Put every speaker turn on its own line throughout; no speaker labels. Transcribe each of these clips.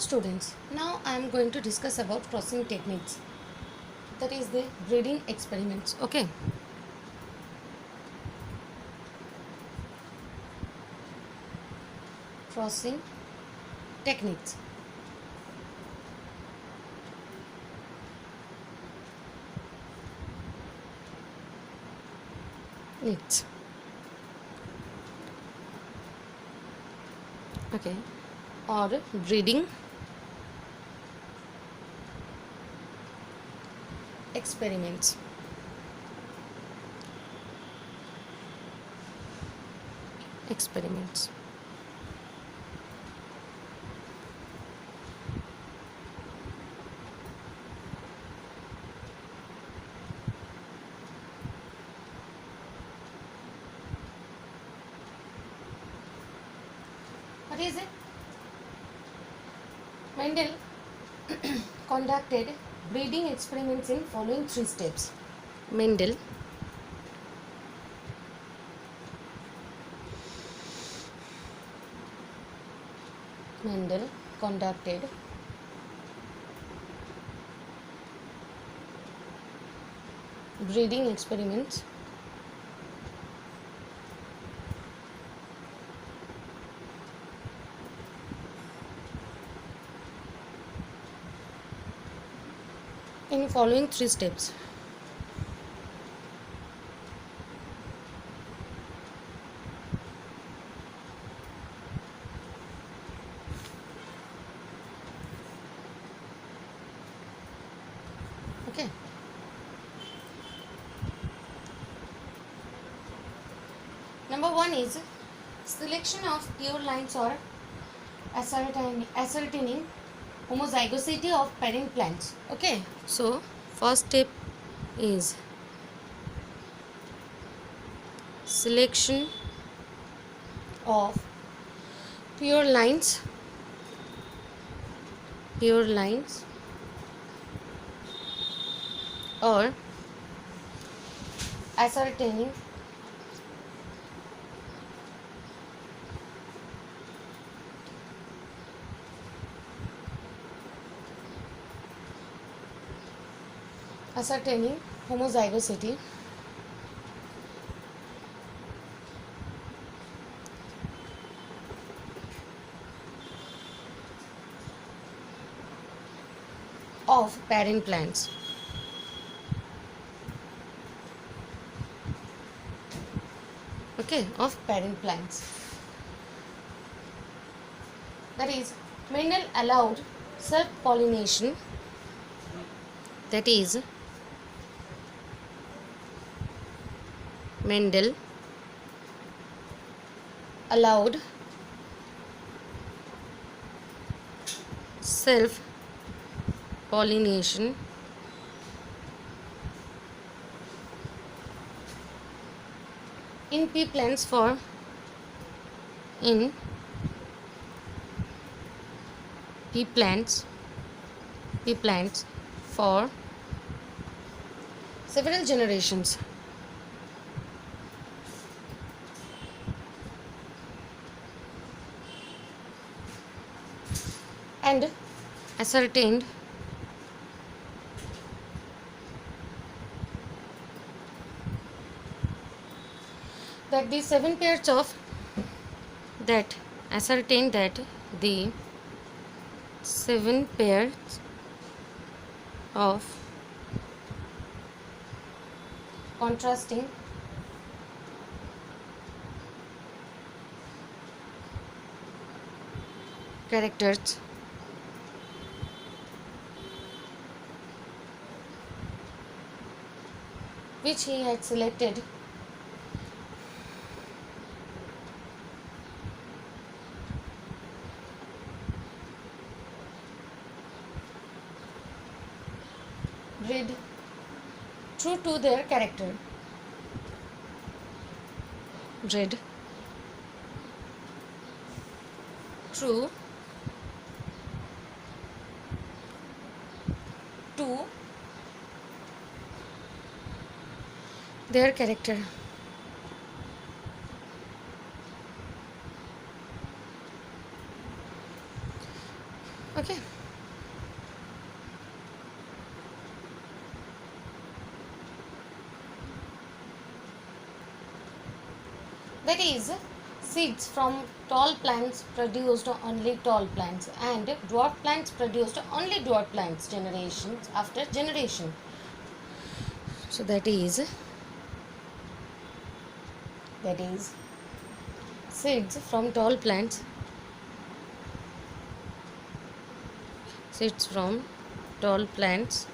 students, now I am going to discuss about crossing techniques, that is the breeding experiments. Okay. Crossing techniques. It's okay, or breeding experiments. Experiments. What is it? Mendel conducted breeding experiments in following three steps. Mendel conducted breeding experiments in following three steps. Okay. Number one is selection of pure lines or ascertaining homozygosity of parent plants. Okay, so first step is selection of pure lines or ascertaining homozygosity of parent plants. Okay, of parent plants. That is, Mendel allowed self-pollination. That is, Mendel allowed self-pollination in pea plants for several generations. And ascertained that the seven pairs of contrasting characters which he had selected bred true to their character. Bred true to their character. Okay. That is, seeds from tall plants produced only tall plants, and dwarf plants produced only dwarf plants generations after generation. So that is seeds from tall plants, seeds from tall plants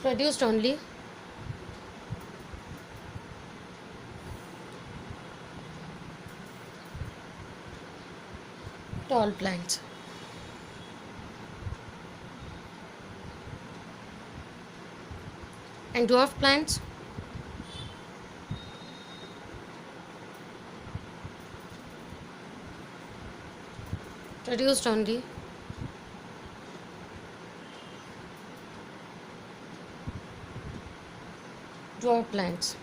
produced only tall plants. And dwarf plants produced only dwarf plants.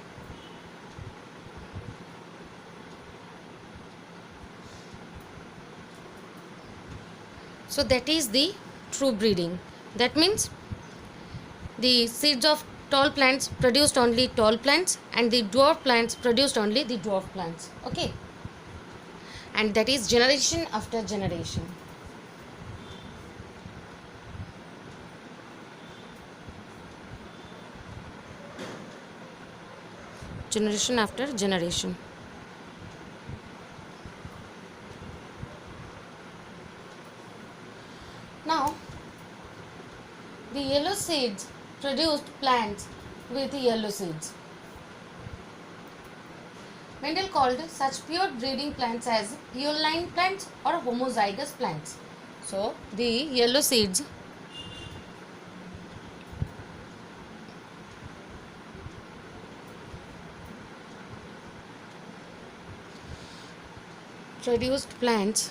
So that is the true breeding. That means the seeds of tall plants produced only tall plants, and the dwarf plants produced only the dwarf plants. Okay. And that is generation after generation. Generation after generation. Now, the yellow seeds produced plants with yellow seeds. Mendel called such pure breeding plants as pure line plants or homozygous plants. So, the yellow seeds produced plants,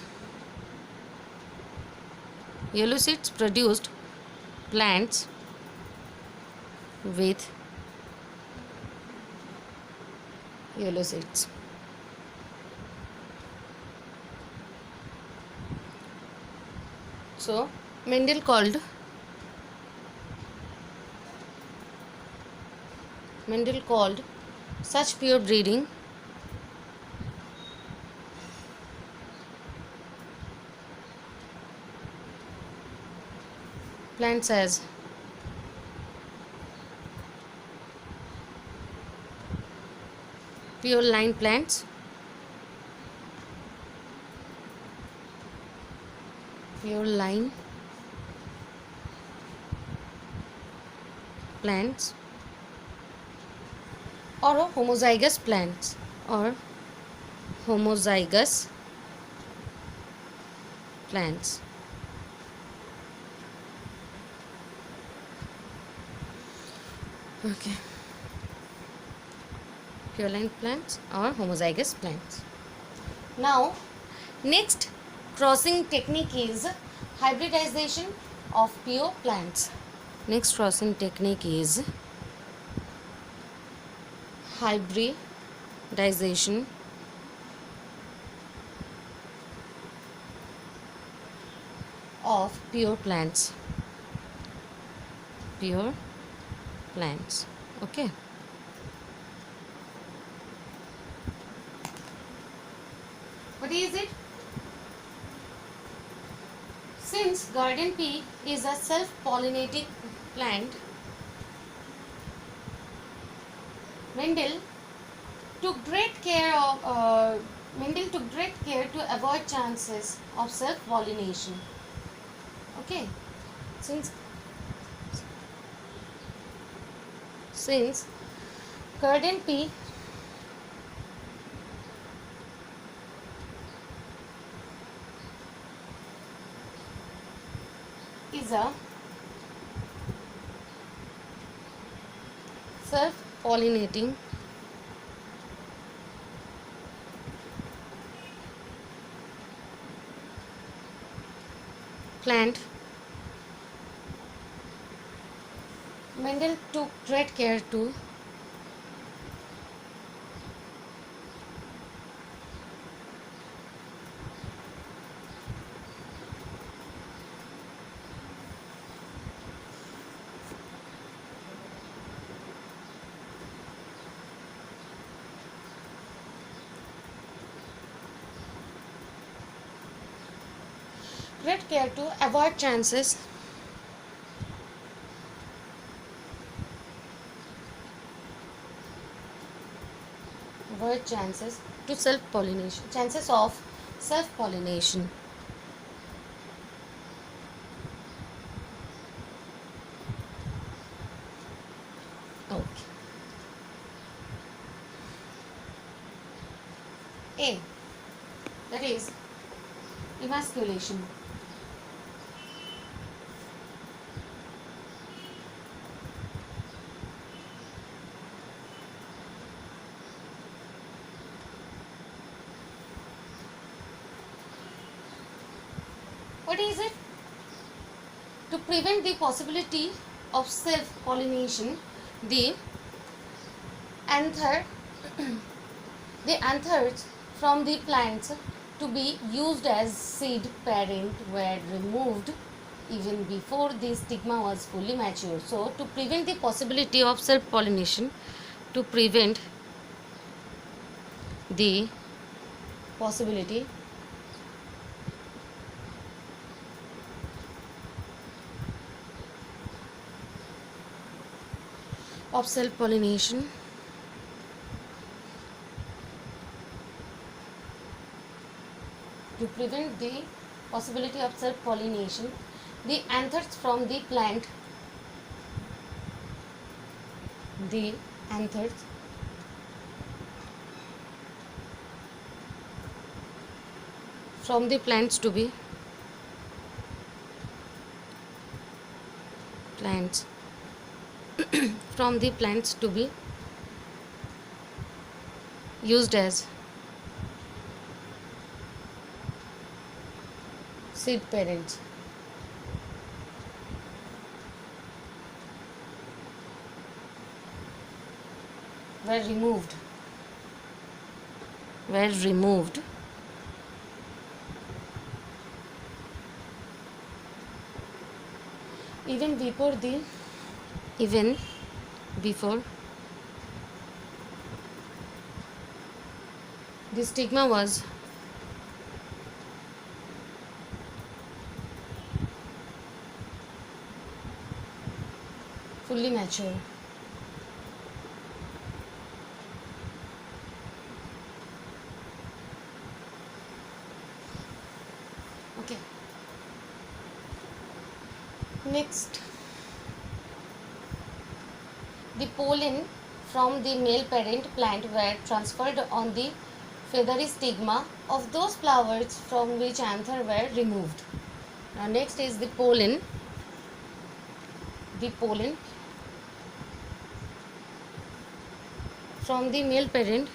yellow seeds produced plants with yellow seeds. So, Mendel called such pure breeding plants as pure line plants, pure line plants, or homozygous plants, or homozygous plants. Okay. Pure line plants or homozygous plants. Now, next crossing technique is hybridization of pure plants. Next crossing technique is hybridization of pure plants. Pure plants. Okay. What is it? Since garden pea is a self-pollinating plant, Mendel took great care to avoid chances of self-pollination. Okay, since garden pea is a self-pollinating plant, Mendel took great care to Great care to avoid chances to self pollination, chances of self pollination. Okay. A, that is emasculation. What is it? To prevent the possibility of self pollination, the anther the anthers from the plants to be used as seed parent were removed even before the stigma was fully mature. So, to prevent the possibility of self pollination, to prevent the possibility of self pollination, to prevent the possibility of self pollination, the anthers from the anthers from the plants to be plants from the plants to be used as seed parents were removed were removed even before the stigma was fully mature. Okay. Next, the pollen from the male parent plant were transferred on the feathery stigma of those flowers from which anther were removed. Now next is the pollen from the male parent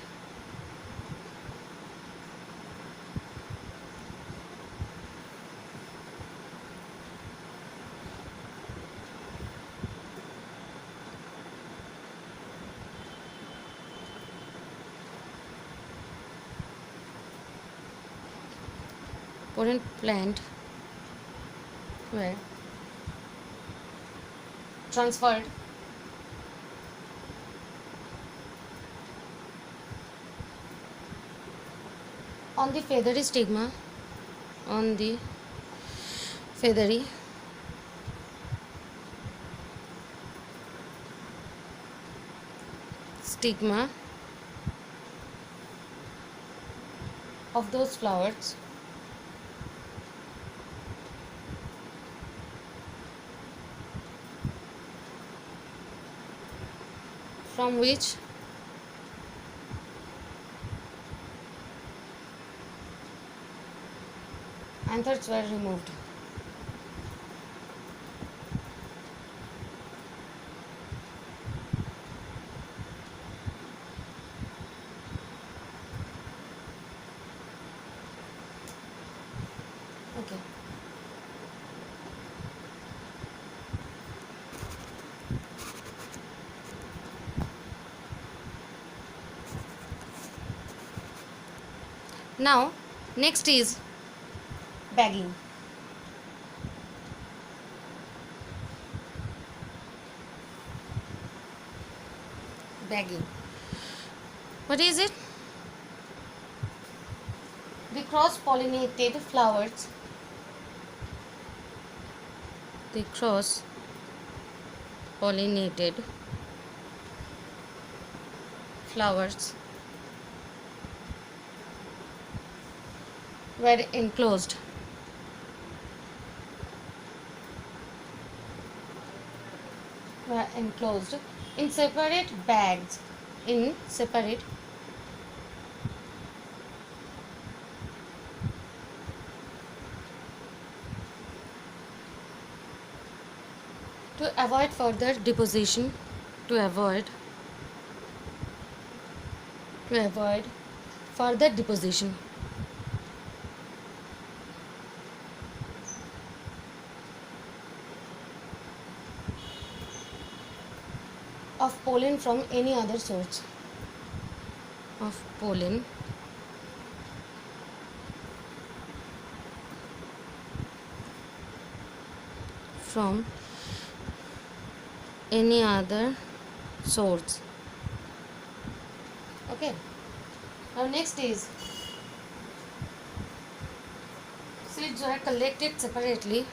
pollen plant were transferred on the feathery stigma on the feathery stigma of those flowers from which anthers were removed. Okay. Now, next is bagging. Bagging. What is it? The cross-pollinated flowers the cross pollinated flowers were enclosed in separate bags in separate to avoid further deposition to avoid further deposition of pollen from any other source of pollen from any other source. Okay, now next is seeds are collected separately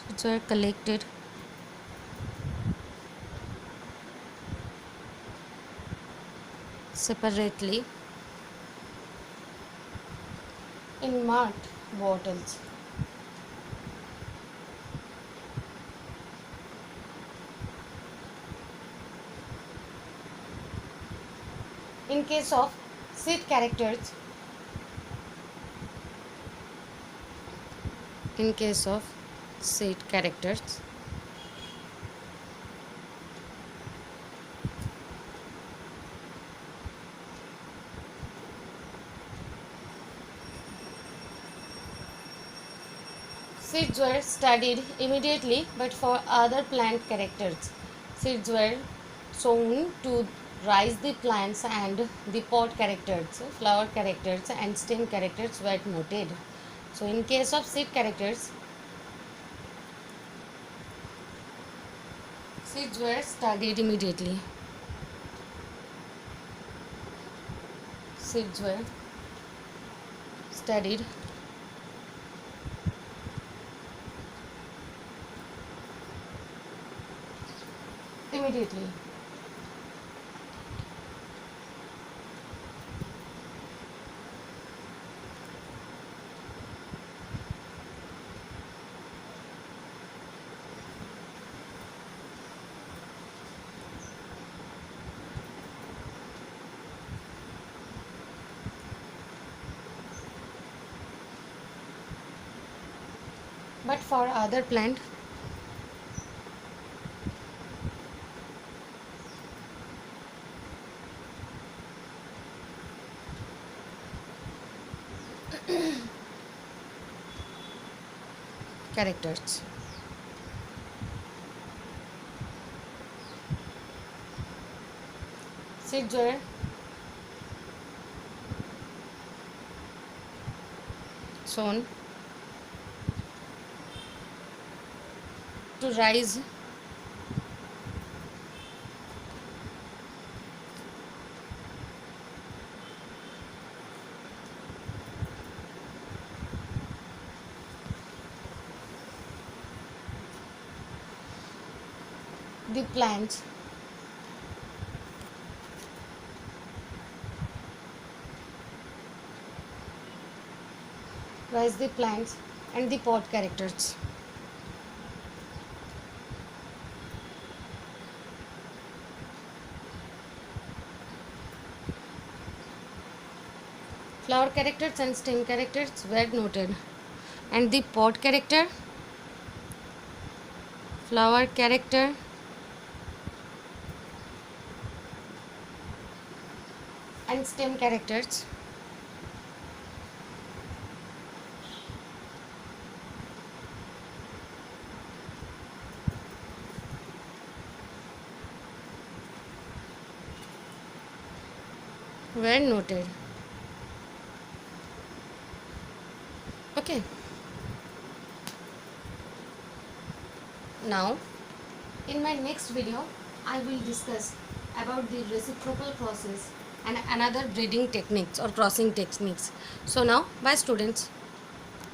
seeds are collected separately in marked bottles. In case of seed characters, in case of seed characters, seeds were studied immediately, but for other plant characters, seeds were sown to rise the plants, and the pod characters, flower characters, and stem characters were noted. So, in case of seed characters, seeds were studied immediately. Seeds were studied immediately. But for other plant, characters, seeds were sown to rise the plants and the pod characters. Flower characters and stem characters were noted, and the pod character, flower character, and stem characters were noted. Okay. Now, in my next video, I will discuss about the reciprocal process and another breeding techniques or crossing techniques. So now, bye students.